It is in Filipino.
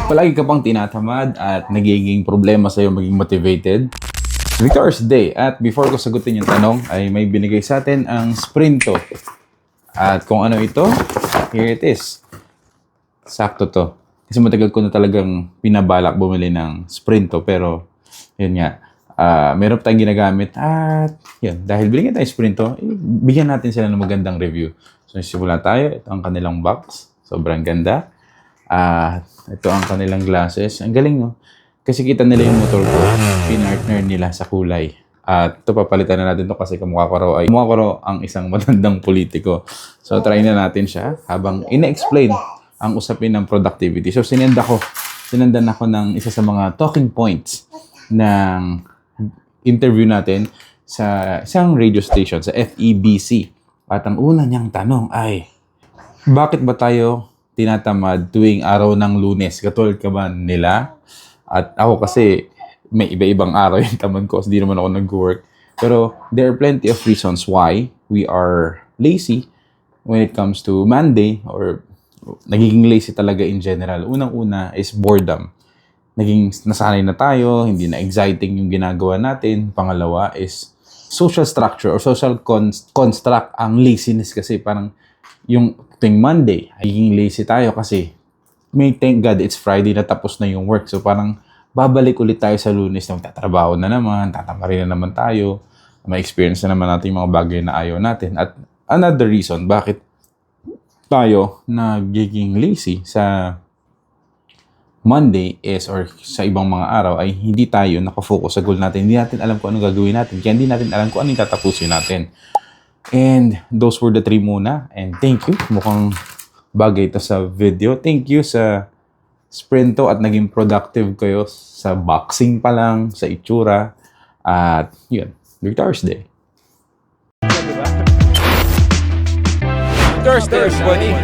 Palagi ka bang tinatamad at nagiging problema sa'yo maging motivated? Victor's Day. At before ko sagutin yung tanong, ay may binigay sa atin ang Sprinto. At kung ano ito, here it is. Sakto to. Kasi matagal ko na talagang pinabalak bumili ng Sprinto. Pero, yun nga, meron pa tayong ginagamit. At yun, dahil binigyan tayo Sprinto, bigyan natin sila ng magandang review. So, simula tayo. Ito ang kanilang box. Sobrang ganda. Ito ang kanilang glasses. Ang galing, no? Kasi kita nila yung motor ko. Pinartner nila sa kulay. At ito, papalitan na natin to kasi mukha ko raw ang isang matandang politiko. So, try na natin siya habang ina-explain ang usapin ng productivity. So, sinendan ako ng isa sa mga talking points ng interview natin sa isang radio station, sa FEBC. At ang una niyang tanong ay, bakit ba tayo tinatamad tuwing araw ng Lunes? Katulad ka ba nila? At ako kasi may iba-ibang araw yung tamad ko kasi di naman ako nag-work. Pero there are plenty of reasons why we are lazy when it comes to Monday or nagiging lazy talaga in general. Unang-una is boredom. Naging nasanay na tayo, hindi na exciting yung ginagawa natin. Pangalawa is social structure or social construct. Ang laziness kasi parang yung tuwing Monday, nagiging lazy tayo kasi may thank God it's Friday na tapos na yung work. So parang babalik ulit tayo sa Lunes na magtatrabaho na naman, tatamarin na naman tayo, may experience na naman natin yung mga bagay na ayaw natin. At another reason bakit tayo nagiging lazy sa Monday is or sa ibang mga araw ay hindi tayo nakafocus sa goal natin. Hindi natin alam kung anong gagawin natin. Kaya hindi natin alam kung anong tatapusin natin. And those were the 3 muna. And thank you. Mukhang bagay ito sa video. Thank you sa Sprinto at naging productive kayo sa boxing pa lang, sa itsura. At yun, Victor's Day. Thursday, everybody.